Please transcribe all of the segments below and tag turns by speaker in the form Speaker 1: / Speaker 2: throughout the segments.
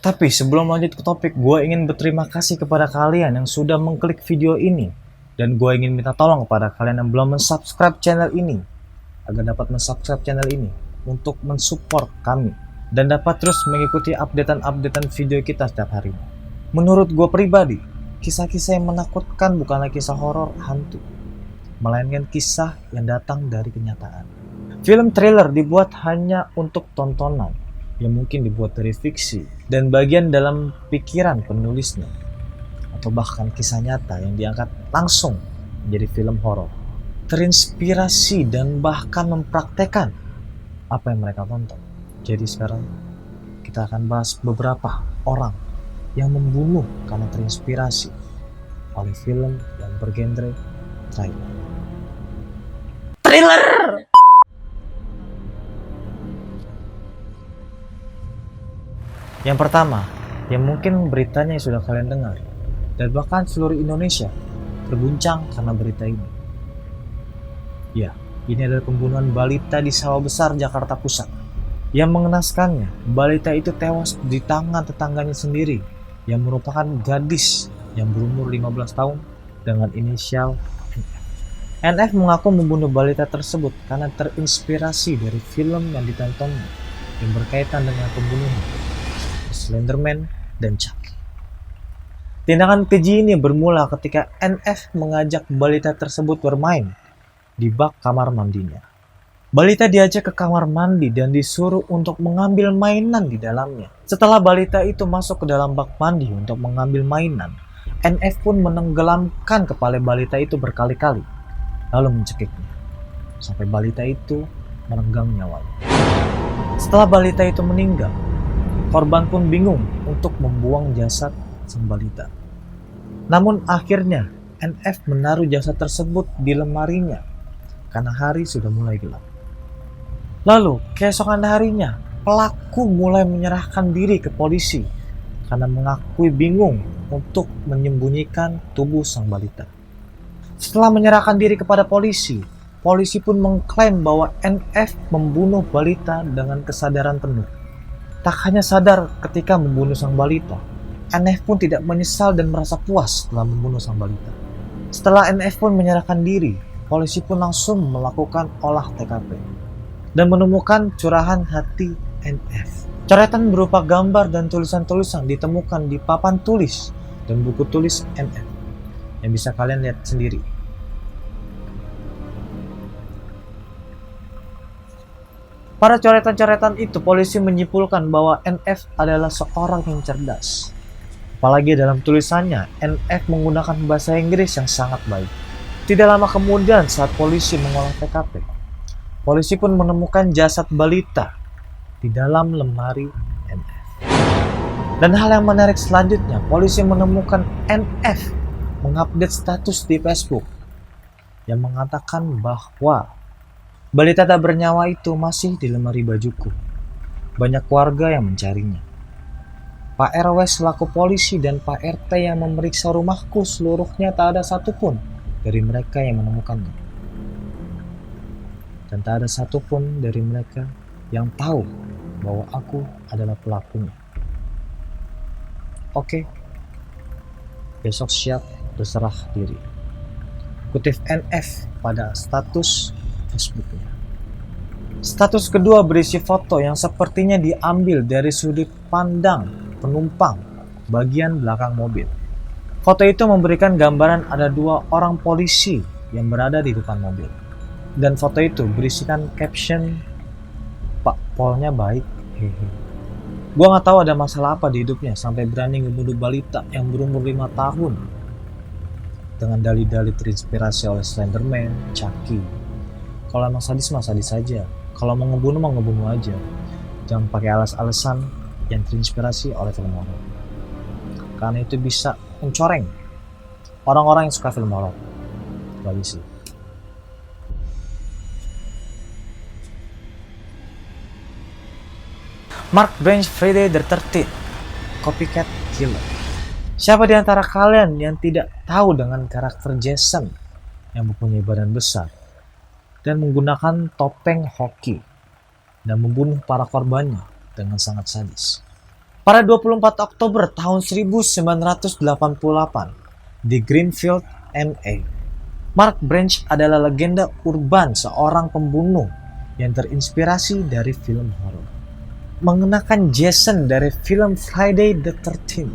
Speaker 1: Tapi sebelum lanjut ke topik, gue ingin berterima kasih kepada kalian yang sudah mengklik video ini. Dan gue ingin minta tolong kepada kalian yang belum mensubscribe channel ini, agar dapat mensubscribe channel ini untuk mensupport kami dan dapat terus mengikuti updatean video kita setiap harinya. Menurut gue pribadi, kisah-kisah yang menakutkan bukanlah kisah horor hantu, melainkan kisah yang datang dari kenyataan. Film thriller dibuat hanya untuk tontonan, yang mungkin dibuat dari fiksi dan bagian dalam pikiran penulisnya, atau bahkan kisah nyata yang diangkat langsung menjadi film horor, terinspirasi dan bahkan mempraktekkan apa yang mereka tonton. Jadi sekarang kita akan bahas beberapa orang yang membunuh karena terinspirasi oleh film yang bergenre thriller. Yang pertama, yang mungkin beritanya sudah kalian dengar, dan bahkan seluruh Indonesia terguncang karena berita ini. Ya, ini adalah pembunuhan balita di Sawah Besar, Jakarta Pusat. Yang mengenaskannya, balita itu tewas di tangan tetangganya sendiri, yang merupakan gadis yang berumur 15 tahun dengan inisial NF. NF mengaku membunuh balita tersebut karena terinspirasi dari film yang ditontonnya yang berkaitan dengan pembunuhan, Slenderman dan Chucky. Tindakan keji ini bermula ketika NF mengajak balita tersebut bermain di bak kamar mandinya. Balita diajak ke kamar mandi dan disuruh untuk mengambil mainan di dalamnya. Setelah balita itu masuk ke dalam bak mandi untuk mengambil mainan, NF pun menenggelamkan kepala balita itu berkali-kali, lalu mencekiknya, sampai balita itu merenggang nyawanya. Setelah balita itu meninggal, korban pun bingung untuk membuang jasad sang balita. Namun akhirnya NF menaruh jasad tersebut di lemarinya karena hari sudah mulai gelap. Lalu keesokan harinya pelaku mulai menyerahkan diri ke polisi karena mengakui bingung untuk menyembunyikan tubuh sang balita. Setelah menyerahkan diri kepada polisi, polisi pun mengklaim bahwa NF membunuh balita dengan kesadaran penuh. Tak hanya sadar ketika membunuh sang balita, NF pun tidak menyesal dan merasa puas setelah membunuh sang balita. Setelah NF pun menyerahkan diri, polisi pun langsung melakukan olah TKP dan menemukan curahan hati NF. Coretan berupa gambar dan tulisan-tulisan ditemukan di papan tulis dan buku tulis NF yang bisa kalian lihat sendiri. Pada coretan-coretan itu, polisi menyimpulkan bahwa NF adalah seorang yang cerdas. Apalagi dalam tulisannya, NF menggunakan bahasa Inggris yang sangat baik. Tidak lama kemudian saat polisi mengolah TKP, polisi pun menemukan jasad balita di dalam lemari NF. Dan hal yang menarik selanjutnya, polisi menemukan NF mengupdate status di Facebook yang mengatakan bahwa balita tak bernyawa itu masih di lemari bajuku. Banyak warga yang mencarinya. Pak RW selaku polisi dan Pak RT yang memeriksa rumahku seluruhnya tak ada satupun dari mereka yang menemukannya. Dan tak ada satupun dari mereka yang tahu bahwa aku adalah pelakunya. Oke, besok siap berserah diri. Kutip NF pada status Facebooknya. Status kedua berisi foto yang sepertinya diambil dari sudut pandang penumpang bagian belakang mobil. Foto itu memberikan gambaran ada dua orang polisi yang berada di depan mobil. Dan foto itu berisikan caption, "Pak Polnya baik, hehe." Gua gak tahu ada masalah apa di hidupnya sampai berani ngebunuh balita yang berumur 5 tahun dengan dalih-dalih terinspirasi oleh Slenderman, Chucky. Kalau emang sadis mah sadis saja. Kalau mau ngebunuh mah ngebunuh aja. Jangan pakai alas-alasan yang terinspirasi oleh film horor. Karena itu bisa mencoreng orang-orang yang suka film horor. Gak bisa. Mark Branch Friday the 13th, Copycat Killer. Siapa di antara kalian yang tidak tahu dengan karakter Jason yang mempunyai badan besar dan menggunakan topeng hoki dan membunuh para korbannya dengan sangat sadis? Pada 24 Oktober tahun 1988 di Greenfield, MA, Mark Branch adalah legenda urban seorang pembunuh yang terinspirasi dari film horor. Mengenakan Jason dari film Friday the 13th,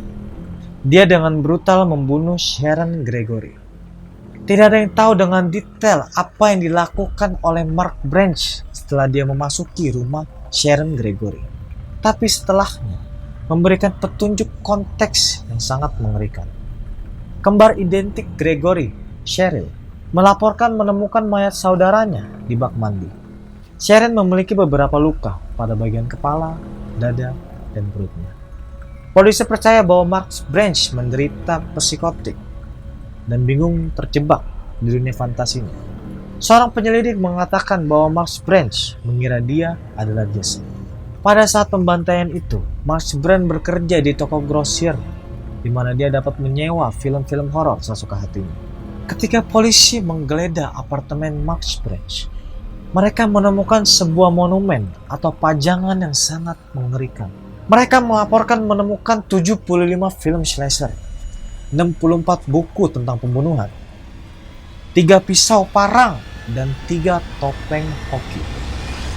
Speaker 1: dia dengan brutal membunuh Sharon Gregory. Tidak ada yang tahu dengan detail apa yang dilakukan oleh Mark Branch setelah dia memasuki rumah Sharon Gregory. Tapi setelahnya, memberikan petunjuk konteks yang sangat mengerikan. Kembar identik Gregory, Cheryl, melaporkan menemukan mayat saudaranya di bak mandi. Sharon memiliki beberapa luka pada bagian kepala, dada, dan perutnya. Polisi percaya bahwa Mark Branch menderita psikotik dan bingung terjebak di dunia fantasinya. Seorang penyelidik mengatakan bahwa Mark Branch mengira dia adalah Jason. Pada saat pembantaian itu, Mark Branch bekerja di toko grosir di mana dia dapat menyewa film-film horor sesuka hatinya. Ketika polisi menggeledah apartemen Mark Branch, mereka menemukan sebuah monumen atau pajangan yang sangat mengerikan. Mereka melaporkan menemukan 75 film slasher, 64 buku tentang pembunuhan, 3 pisau parang, dan 3 topeng hoki.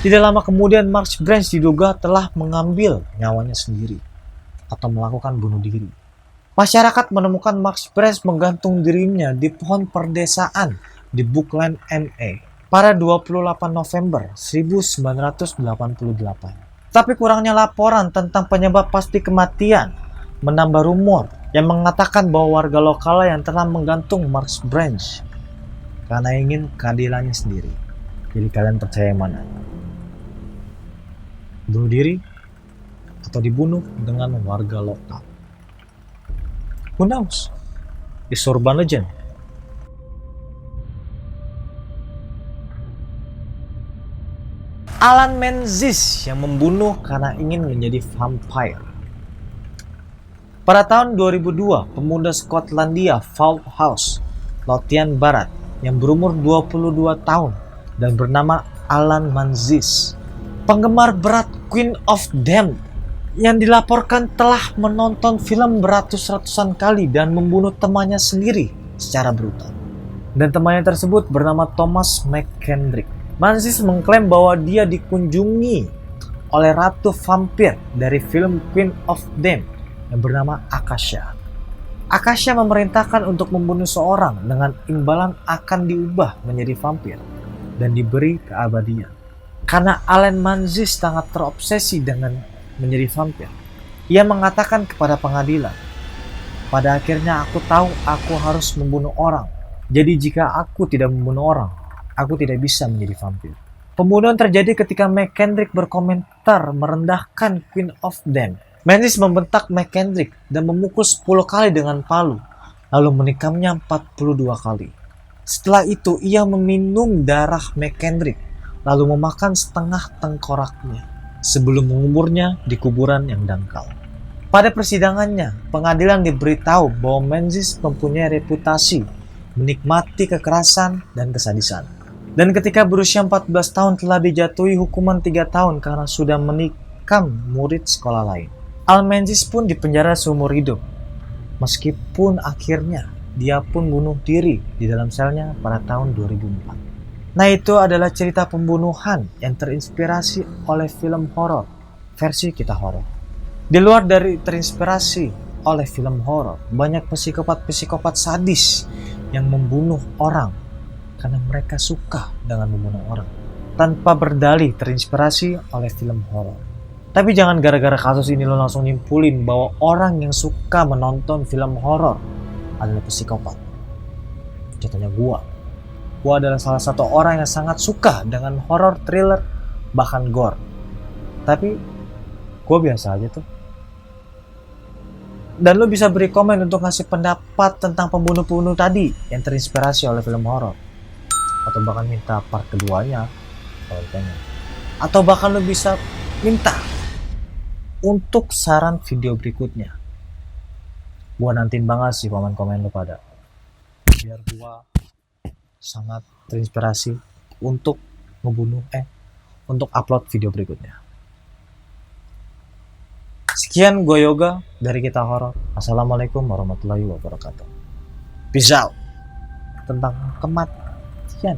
Speaker 1: Tidak lama kemudian Mark Branch diduga telah mengambil nyawanya sendiri atau melakukan bunuh diri. Masyarakat menemukan Mark Branch menggantung dirinya di pohon perdesaan di Buckland, MA pada 28 November 1988. Tapi kurangnya laporan tentang penyebab pasti kematian menambah rumor yang mengatakan bahwa warga lokal yang telah menggantung Mark Branch karena ingin keadilannya sendiri. Jadi kalian percaya yang mana? Bunuh diri atau dibunuh dengan warga lokal? Who knows? It's urban legend. Alan Menzies yang membunuh karena ingin menjadi vampire. Pada tahun 2002, pemuda Skotlandia Fauldhouse, Lothian Barat, yang berumur 22 tahun dan bernama Alan Menzies, penggemar berat Queen of Damned, yang dilaporkan telah menonton film beratus-ratusan kali dan membunuh temannya sendiri secara brutal. Dan temannya tersebut bernama Thomas McKendrick. Menzies mengklaim bahwa dia dikunjungi oleh ratu vampir dari film Queen of Damned yang bernama Akasha. Akasha memerintahkan untuk membunuh seorang dengan imbalan akan diubah menjadi vampir dan diberi keabadian. Karena Alan Menzies sangat terobsesi dengan menjadi vampir, ia mengatakan kepada pengadilan, "Pada akhirnya aku tahu aku harus membunuh orang. Jadi jika aku tidak membunuh orang, aku tidak bisa menjadi vampir." Pembunuhan terjadi ketika McKendrick berkomentar merendahkan Queen of Damned. Menzies membentak McKendrick dan memukul 10 kali dengan palu, lalu menikamnya 42 kali. Setelah itu ia meminum darah McKendrick lalu memakan setengah tengkoraknya sebelum menguburnya di kuburan yang dangkal. Pada persidangannya, pengadilan diberitahu bahwa Menzies mempunyai reputasi menikmati kekerasan dan kesadisan. Dan ketika berusia 14 tahun telah dijatuhi hukuman 3 tahun karena sudah menikam murid sekolah lain. Alan Menzies pun dipenjara seumur hidup, meskipun akhirnya dia pun bunuh diri di dalam selnya pada tahun 2004. Nah, itu adalah cerita pembunuhan yang terinspirasi oleh film horor versi Kita Horor. Di luar dari terinspirasi oleh film horor, banyak psikopat-psikopat sadis yang membunuh orang karena mereka suka dengan membunuh orang tanpa berdalih terinspirasi oleh film horor. Tapi jangan gara-gara kasus ini lo langsung nyimpulin bahwa orang yang suka menonton film horor adalah psikopat. Contohnya gua adalah salah satu orang yang sangat suka dengan horror, thriller, bahkan gore. Tapi gue biasa aja tuh. Dan lo bisa beri komen untuk ngasih pendapat tentang pembunuh-pembunuh tadi yang terinspirasi oleh film horor, atau bahkan minta part keduanya kalau pengen. Atau bahkan lo bisa minta untuk saran video berikutnya. Gue nantiin banget sih komen-komen lo pada, biar gue sangat terinspirasi untuk untuk upload video berikutnya. Sekian. Sekian gue Yoga dari Kita Horor. Assalamualaikum warahmatullahi wabarakatuh. Peace out. Tentang kematian.